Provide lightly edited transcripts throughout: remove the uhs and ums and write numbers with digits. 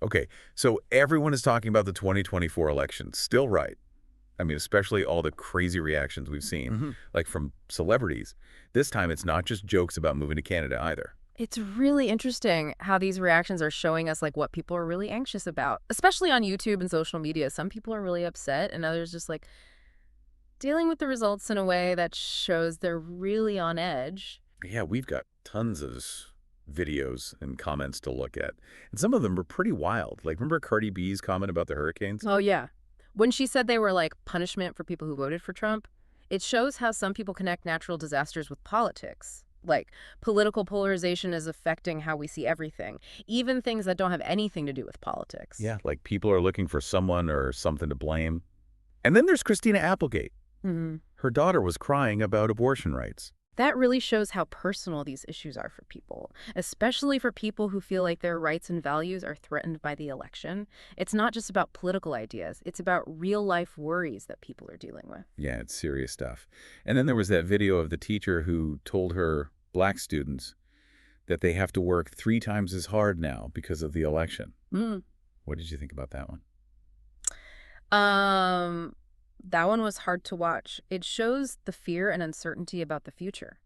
Okay, so everyone is talking about the 2024 election. Still right. I mean, especially all the crazy reactions we've seen, hmm like from celebrities. This time, it's not just jokes about moving to Canada either. It's really interesting how these reactions are showing us like what people are really anxious about, especially on YouTube and social media. Some people are really upset and others just like dealing with the results in a way that shows they're really on edge. Yeah, we've got tons of videos and comments to look at. And some of them are pretty wild. Like, remember Cardi B's comment about the hurricanes? Oh yeah. When she said they were like punishment for people who voted for Trump, it shows how some people connect natural disasters with politics. Like political polarization is affecting how we see everything, even things that don't have anything to do with politics. Yeah, like people are looking for someone or something to blame. And then there's Christina Applegate. Mhm. Her daughter was crying about abortion rights. That really shows how personal these issues are for people, especially for people who feel like their rights and values are threatened by the election. It's not just about political ideas, it's about real life worries that people are dealing with. Yeah, it's serious stuff. And then there was that video of the teacher who told her black students that they have to work 3 times as hard now because of the election. Mm. What did you think about that one? Um, that one was hard to watch. It shows the fear and uncertainty about the future,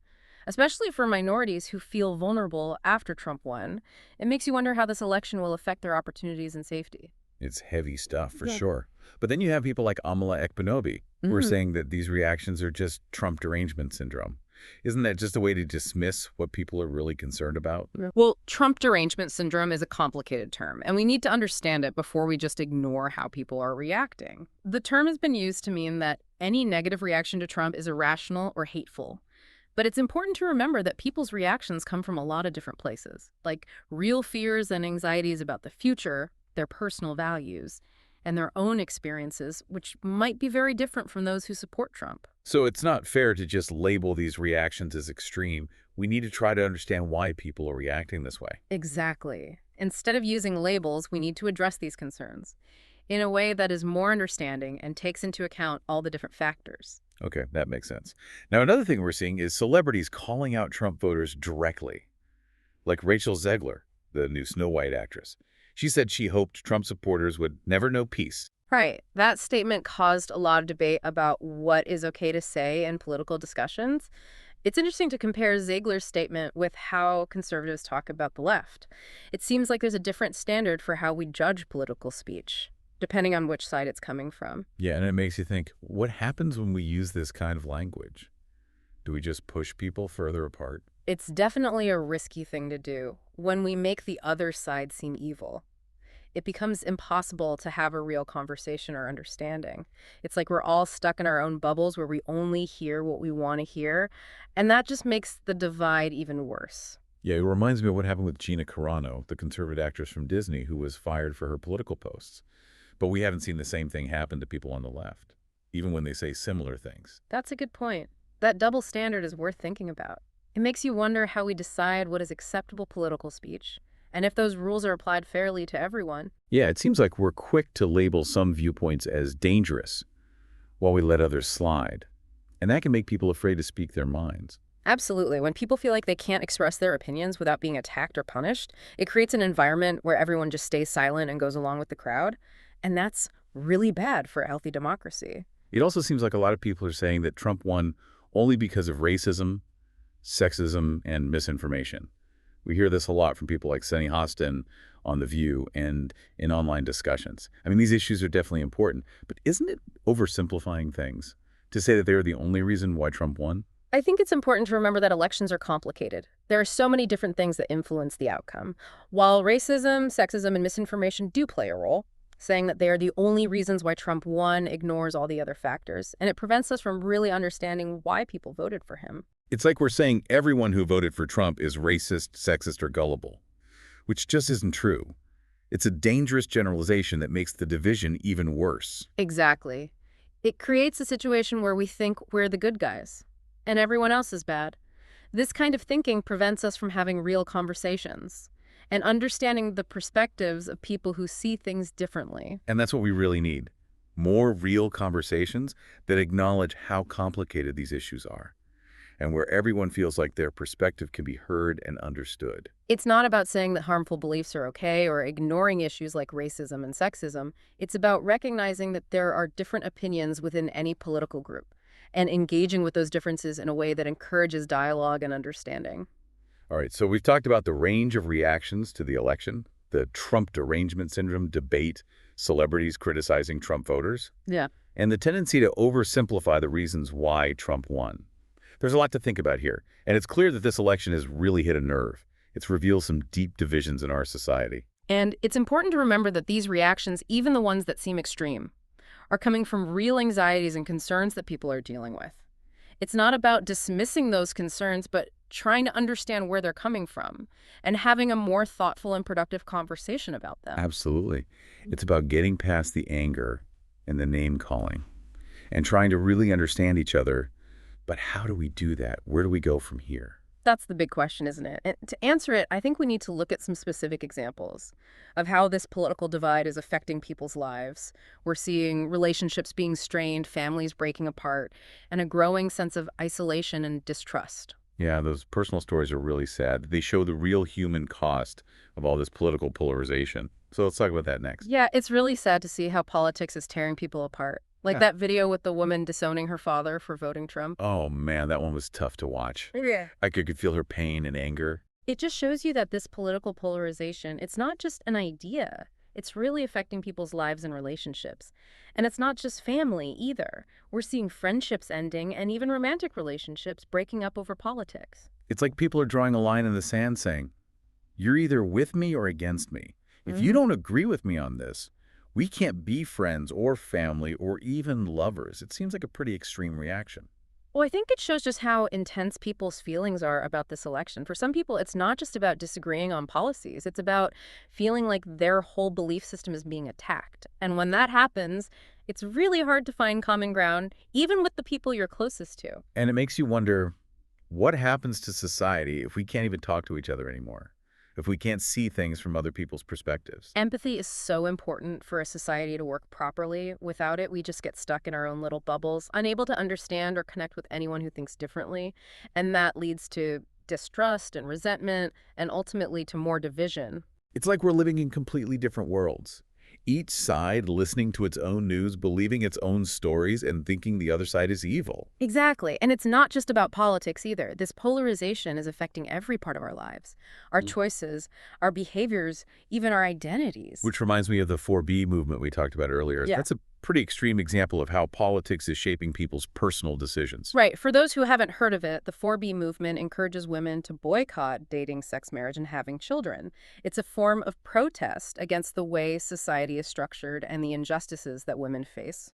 especially for minorities who feel vulnerable after Trump won. It makes you wonder how this election will affect their opportunities and safety. It's heavy stuff for Yeah. sure. But then you have people like Amala Ekpunobi who are Mhm. saying that these reactions are just Trump derangement syndrome. Isn't that just a way to dismiss what people are really concerned about? Yeah. Well, Trump derangement syndrome is a complicated term, and we need to understand it before we just ignore how people are reacting. The term has been used to mean that any negative reaction to Trump is irrational or hateful. But it's important to remember that people's reactions come from a lot of different places, like real fears and anxieties about the future, their personal values, and their own experiences, which might be very different from those who support Trump. So it's not fair to just label these reactions as extreme. We need to try to understand why people are reacting this way. Exactly. Instead of using labels, we need to address these concerns in a way that is more understanding and takes into account all the different factors. Okay, that makes sense. Now, another thing we're seeing is celebrities calling out Trump voters directly, like Rachel Zegler, the new Snow White actress. She said she hoped Trump supporters would never know peace. Right. That statement caused a lot of debate about what is okay to say in political discussions. It's interesting to compare Ziegler's statement with how conservatives talk about the left. It seems like there's a different standard for how we judge political speech, depending on which side it's coming from. Yeah, and it makes you think, what happens when we use this kind of language? Do we just push people further apart? It's definitely a risky thing to do when we make the other side seem evil. It becomes impossible to have a real conversation or understanding. It's like we're all stuck in our own bubbles where we only hear what we want to hear, and that just makes the divide even worse. Yeah, it reminds me of what happened with Gina Carano, the conservative actress from Disney who was fired for her political posts. But we haven't seen the same thing happen to people on the left, even when they say similar things. That's a good point. That double standard is worth thinking about. It makes you wonder how we decide what is acceptable political speech, and if those rules are applied fairly to everyone. Yeah, it seems like we're quick to label some viewpoints as dangerous while we let others slide. And that can make people afraid to speak their minds. Absolutely. When people feel like they can't express their opinions without being attacked or punished, it creates an environment where everyone just stays silent and goes along with the crowd. And that's really bad for a healthy democracy. It also seems like a lot of people are saying that Trump won only because of racism, sexism, and misinformation. We hear this a lot from people like Sunny Hostin on The View and in online discussions. I mean, these issues are definitely important, but isn't it oversimplifying things to say that they're the only reason why Trump won? I think it's important to remember that elections are complicated. There are so many different things that influence the outcome. While racism, sexism, and misinformation do play a role, saying that they are the only reasons why Trump won ignores all the other factors, and it prevents us from really understanding why people voted for him. It's like we're saying everyone who voted for Trump is racist, sexist, or gullible, which just isn't true. It's a dangerous generalization that makes the division even worse. Exactly. It creates a situation where we think we're the good guys, and everyone else is bad. This kind of thinking prevents us from having real conversations and understanding the perspectives of people who see things differently. And that's what we really need. More real conversations that acknowledge how complicated these issues are. and where everyone feels like their perspective can be heard and understood. It's not about saying that harmful beliefs are okay or ignoring issues like racism and sexism. It's about recognizing that there are different opinions within any political group and engaging with those differences in a way that encourages dialogue and understanding. All right, so we've talked about the range of reactions to the election, the Trump derangement syndrome debate, celebrities criticizing Trump voters, Yeah. and the tendency to oversimplify the reasons why Trump won. There's a lot to think about here, and it's clear that this election has really hit a nerve. It's revealed some deep divisions in our society. And it's important to remember that these reactions, even the ones that seem extreme, are coming from real anxieties and concerns that people are dealing with. It's not about dismissing those concerns, but trying to understand where they're coming from and having a more thoughtful and productive conversation about them. Absolutely. It's about getting past the anger and the name-calling and trying to really understand each other. But how do we do that? Where do we go from here? That's the big question, isn't it? And to answer it, I think we need to look at some specific examples of how this political divide is affecting people's lives. We're seeing relationships being strained, families breaking apart, and a growing sense of isolation and distrust. Yeah, those personal stories are really sad. They show the real human cost of all this political polarization. So let's talk about that next. Yeah, it's really sad to see how politics is tearing people apart. Like Yeah. that video with the woman disowning her father for voting Trump. Oh, man, that one was tough to watch. Yeah. I could feel her pain and anger. It just shows you that this political polarization, it's not just an idea. It's really affecting people's lives and relationships. And it's not just family either. We're seeing friendships ending and even romantic relationships breaking up over politics. It's like people are drawing a line in the sand saying, you're either with me or against me. If you don't agree with me on this, we can't be friends or family or even lovers. It seems like a pretty extreme reaction. Well, I think it shows just how intense people's feelings are about this election. For some people, it's not just about disagreeing on policies. It's about feeling like their whole belief system is being attacked. And when that happens, it's really hard to find common ground, even with the people you're closest to. And it makes you wonder, what happens to society if we can't even talk to each other anymore? If we can't see things from other people's perspectives? Empathy is so important for a society to work properly. Without it, we just get stuck in our own little bubbles, unable to understand or connect with anyone who thinks differently. And that leads to distrust and resentment and ultimately to more division. It's like we're living in completely different worlds. Each side listening to its own news, believing its own stories, and thinking the other side is evil. Exactly. And it's not just about politics either. This polarization is affecting every part of our lives, our choices, our behaviors, even our identities. Which reminds me of the 4B movement we talked about earlier. Yeah. That's a pretty extreme example of how politics is shaping people's personal decisions. Right. For those who haven't heard of it, the 4B movement encourages women to boycott dating, sex, marriage, and having children. It's a form of protest against the way society is structured and the injustices that women face.